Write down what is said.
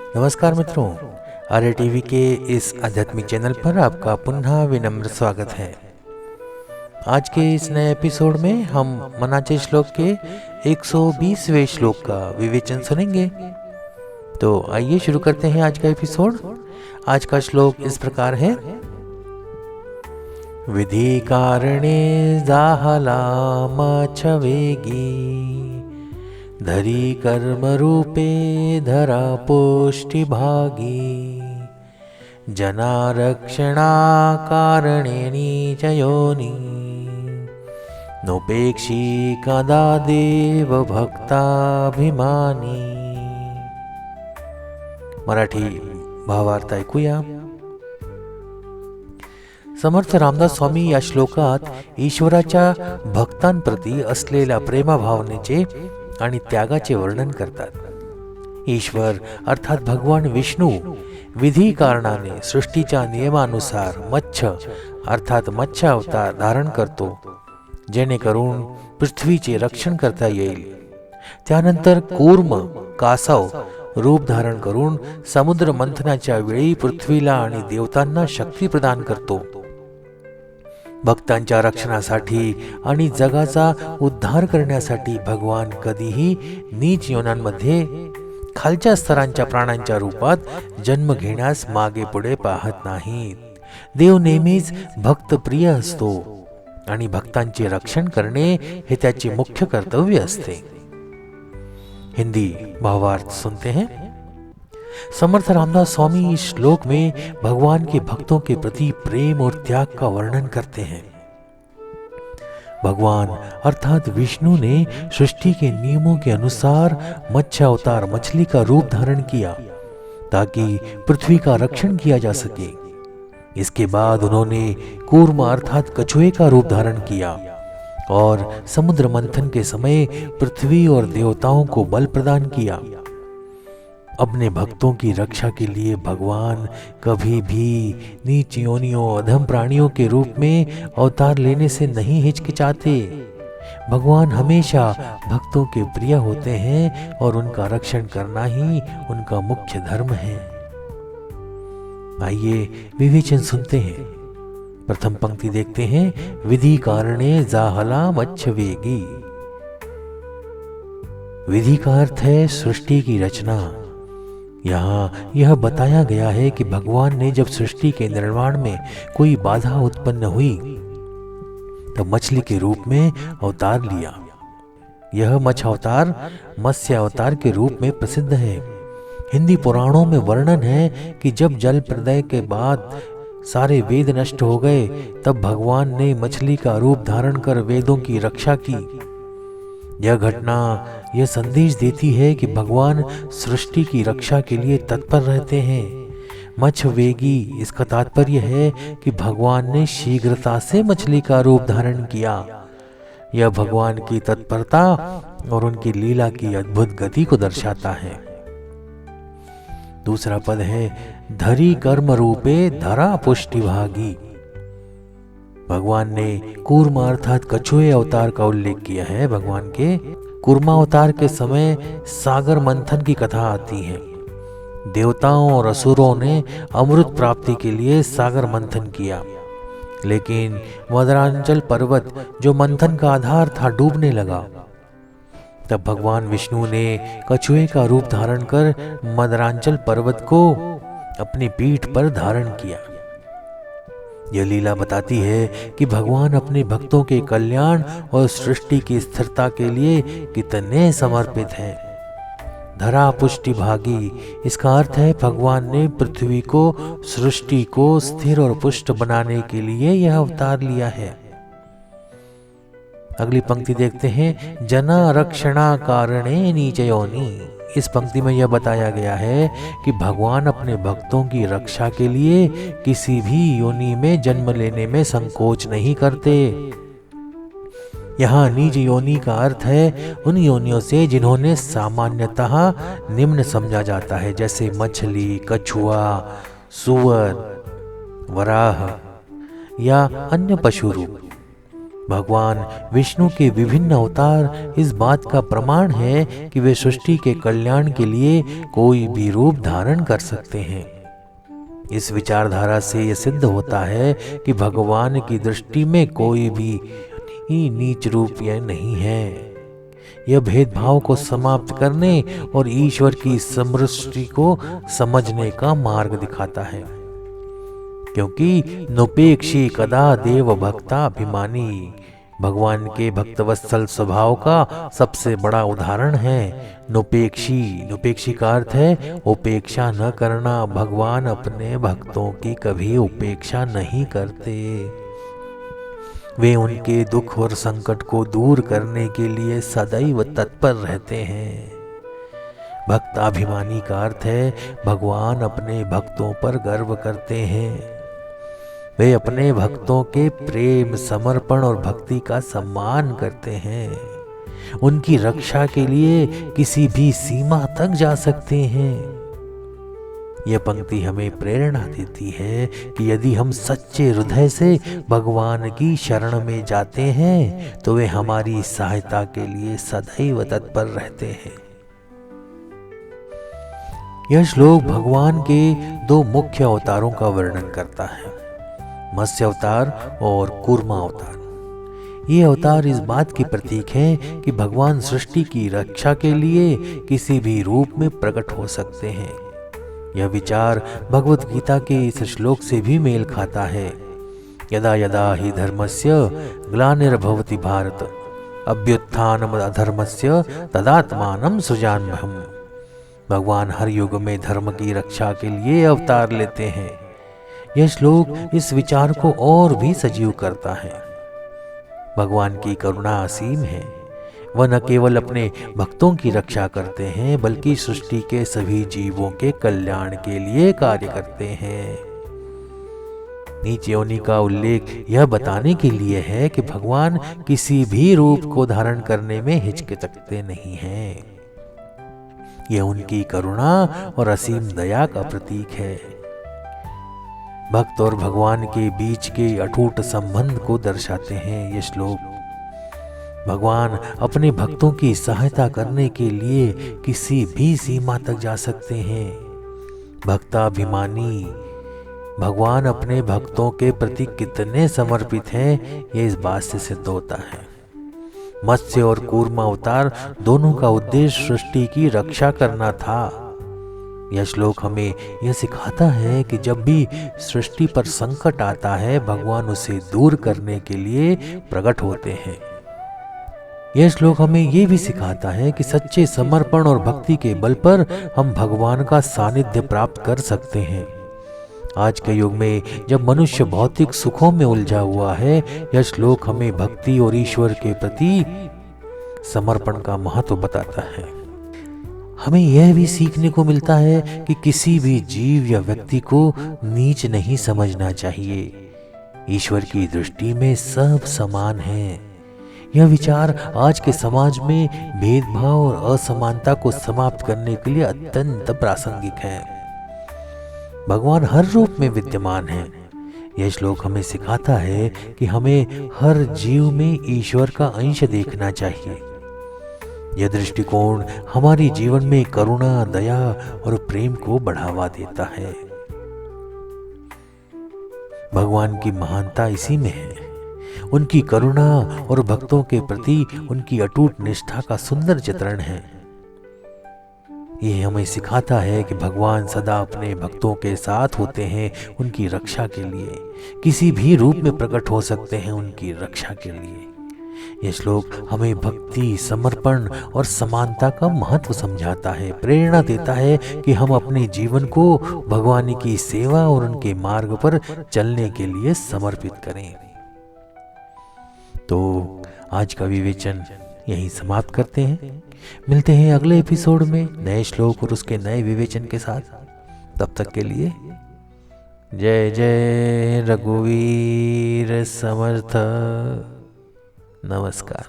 नमस्कार मित्रों, आर्य टीवी के इस आध्यात्मिक चैनल पर आपका पुनः विनम्र स्वागत है। आज के इस नए एपिसोड में हम मनाचे श्लोक के 120वें श्लोक का विवेचन सुनेंगे। तो आइए शुरू करते हैं आज का एपिसोड। आज का श्लोक इस प्रकार है। विधि कारणे जाहला मच्छवेगी, धरी कर्म रूपे धरा पुष्टि भागी, जनारक्षणा कारणे नीच योनि, नोपेक्षी कदा देव भक्ताभिमानी। मराठी भावार्थ ऐकूया। समर्थ रामदास स्वामी या श्लोकात ईश्वराच्या भक्तांप्रती असलेल्या प्रेमाभावनेचे आणि त्यागाचे वर्णन करतात। ईश्वर अर्थात भगवान विष्णू विधी कारणाने सृष्टीच्या नियमानुसार मच्छ अर्थात मत्स्य अवतार धारण करतो, जेणेकरून पृथ्वीचे रक्षण करता येईल। त्यानंतर कूर्म कासव रूप धारण करून समुद्र मंथनाच्या वेळी पृथ्वीला आणि देवतांना शक्ती प्रदान करतो। भक्तांच्या रक्षणासाठी आणि जगाचा उद्धार करण्यासाठी भगवान कधीही नीच योनांमध्ये खालच्या स्तरांच्या प्राण्यांच्या रूपात जन्म घेण्यास मागे पुढे पाहत नाहीत। देव नेहमीच भक्तप्रिय असतो आणि भक्तांचे रक्षण करणे हे त्याचे मुख्य कर्तव्य असते। हिंदी भावार्थ सुनते हैं। समर्थ रामदास स्वामी इस श्लोक में भगवान के भक्तों के प्रति प्रेम और त्याग का वर्णन करते हैं। भगवान अर्थात विष्णु ने सृष्टि के नियमों के अनुसार मत्स्य अवतार मछली का रूप धारण किया ताकि पृथ्वी का रक्षण किया जा सके। इसके बाद उन्होंने कूर्म अर्थात कछुए का रूप धारण किया और समुद्र मंथन के समय पृथ्वी और देवताओं को बल प्रदान किया। अपने भक्तों की रक्षा के लिए भगवान कभी भी नीच योनियों अधम प्राणियों के रूप में अवतार लेने से नहीं हिचकिचाते। भगवान हमेशा भक्तों के प्रिय होते हैं और उनका रक्षण करना ही उनका मुख्य धर्म है। आइए विवेचन सुनते हैं। प्रथम पंक्ति देखते हैं। विधि कारणे जाहला मच्छवेगी। विधि का अर्थ है सृष्टि की रचना। यहाँ यह बताया गया है कि भगवान ने जब सृष्टि के निर्माण में कोई बाधा उत्पन्न हुई तो मछली के रूप में अवतार लिया। यह मत्स्य अवतार मत्स्य अवतार के रूप में प्रसिद्ध है। हिंदी पुराणों में वर्णन है कि जब जल प्रलय के बाद सारे वेद नष्ट हो गए तब भगवान ने मछली का रूप धारण कर वेदों की रक्षा की। यह घटना यह संदेश देती है कि भगवान सृष्टि की रक्षा के लिए तत्पर रहते हैं। मच्छवेगी इसका तात्पर्य है कि भगवान ने शीघ्रता से मछली का रूप धारण किया। यह भगवान की तत्परता और उनकी लीला की अद्भुत गति को दर्शाता है। दूसरा पद है धरी कर्म रूपे धरा पुष्टि भागी। भगवान ने कूर्म अर्थात कछुए अवतार का उल्लेख किया है। भगवान के कूर्मावतार के समय सागर मंथन की कथा आती है। देवताओं और असुरों ने अमृत प्राप्ति के लिए सागर मंथन किया, लेकिन मदरांचल पर्वत जो मंथन का आधार था डूबने लगा। तब भगवान विष्णु ने कछुए का रूप धारण कर मदरांचल पर्वत को अपनी पीठ पर धारण किया। यह लीला बताती है कि भगवान अपने भक्तों के कल्याण और सृष्टि की स्थिरता के लिए कितने समर्पित हैं। धरा पुष्टि भागी इसका अर्थ है भगवान ने पृथ्वी को सृष्टि को स्थिर और पुष्ट बनाने के लिए यह अवतार लिया है। अगली पंक्ति देखते हैं। जना रक्षणा कारणे नीच योनि। इस पंक्ति में यह बताया गया है कि भगवान अपने भक्तों की रक्षा के लिए किसी भी योनि में जन्म लेने में संकोच नहीं करते। यहाँ नीच योनि का अर्थ है उन योनियों से जिन्होंने सामान्यतः निम्न समझा जाता है, जैसे मछली, कछुआ, सुअर, वराह या अन्य पशु रूप। भगवान विष्णु के विभिन्न अवतार इस बात का प्रमाण है कि वे सृष्टि के कल्याण के लिए कोई भी रूप धारण कर सकते हैं। इस विचारधारा से यह सिद्ध होता है कि भगवान की दृष्टि में कोई भी नीच रूप यह नहीं है। यह भेदभाव को समाप्त करने और ईश्वर की समृष्टि को समझने का मार्ग दिखाता है, क्योंकि नुपेक्षी कदा देव भक्ता अभिमानी भगवान के भक्तवत्सल स्वभाव का सबसे बड़ा उदाहरण है। नुपेक्षी का अर्थ है उपेक्षा न करना। भगवान अपने भक्तों की कभी उपेक्षा नहीं करते। वे उनके दुख और संकट को दूर करने के लिए सदैव तत्पर रहते हैं। भक्ताभिमानी का अर्थ है भगवान अपने भक्तों पर गर्व करते हैं। वे अपने भक्तों के प्रेम, समर्पण और भक्ति का सम्मान करते हैं। उनकी रक्षा के लिए किसी भी सीमा तक जा सकते हैं। यह पंक्ति हमें प्रेरणा देती है कि यदि हम सच्चे हृदय से भगवान की शरण में जाते हैं तो वे हमारी सहायता के लिए सदैव तत्पर रहते हैं। यह श्लोक भगवान के दो मुख्य अवतारों का वर्णन करता है, मत्स्य अवतार और कूर्मा अवतार। ये अवतार इस बात के प्रतीक हैं कि भगवान सृष्टि की रक्षा के लिए किसी भी रूप में प्रकट हो सकते हैं। यह विचार भगवत गीता के इस श्लोक से भी मेल खाता है। यदा यदा हि धर्मस्य ग्लानिर्भवति भारत अभ्युत्थानम् अधर्मस्य तदात्मानं सृजाम्यहम्। भगवान हर युग में धर्म की रक्षा के लिए अवतार लेते हैं। यह श्लोक इस विचार को और भी सजीव करता है। भगवान की करुणा असीम है। वह न केवल अपने भक्तों की रक्षा करते हैं बल्कि सृष्टि के सभी जीवों के कल्याण के लिए कार्य करते हैं। नीच योनि का उल्लेख यह बताने के लिए है कि भगवान किसी भी रूप को धारण करने में हिचकिचाते नहीं हैं। यह उनकी करुणा और असीम दया का प्रतीक है। भक्त और भगवान के बीच के अटूट संबंध को दर्शाते हैं ये श्लोक। भगवान अपने भक्तों की सहायता करने के लिए किसी भी सीमा तक जा सकते हैं। भक्ताभिमानी भगवान अपने भक्तों के प्रति कितने समर्पित हैं, ये इस बात से सिद्ध होता है। मत्स्य और कूर्मा अवतार दोनों का उद्देश्य सृष्टि की रक्षा करना था। यह श्लोक हमें यह सिखाता है कि जब भी सृष्टि पर संकट आता है भगवान उसे दूर करने के लिए प्रकट होते हैं। यह श्लोक हमें यह भी सिखाता है कि सच्चे समर्पण और भक्ति के बल पर हम भगवान का सानिध्य प्राप्त कर सकते हैं। आज के युग में जब मनुष्य भौतिक सुखों में उलझा हुआ है, यह श्लोक हमें भक्ति और ईश्वर के प्रति समर्पण का महत्व बताता है। हमें यह भी सीखने को मिलता है कि किसी भी जीव या व्यक्ति को नीच नहीं समझना चाहिए। ईश्वर की दृष्टि में सब समान हैं। यह विचार आज के समाज में भेदभाव और असमानता को समाप्त करने के लिए अत्यंत प्रासंगिक है। भगवान हर रूप में विद्यमान है। यह श्लोक हमें सिखाता है कि हमें हर जीव में ईश्वर का अंश देखना चाहिए। यह दृष्टिकोण हमारे जीवन में करुणा, दया और प्रेम को बढ़ावा देता है। भगवान की महानता इसी में है। उनकी करुणा और भक्तों के प्रति उनकी अटूट निष्ठा का सुंदर चित्रण है। यह हमें सिखाता है कि भगवान सदा अपने भक्तों के साथ होते हैं, उनकी रक्षा के लिए किसी भी रूप में प्रकट हो सकते हैं उनकी रक्षा के लिए। यह श्लोक हमें भक्ति, समर्पण और समानता का महत्व समझाता है, प्रेरणा देता है कि हम अपने जीवन को भगवान की सेवा और उनके मार्ग पर चलने के लिए समर्पित करें। तो आज का विवेचन यहीं समाप्त करते हैं। मिलते हैं अगले एपिसोड में नए श्लोक और उसके नए विवेचन के साथ। तब तक के लिए जय जय रघुवीर समर्थ। नमस्कार।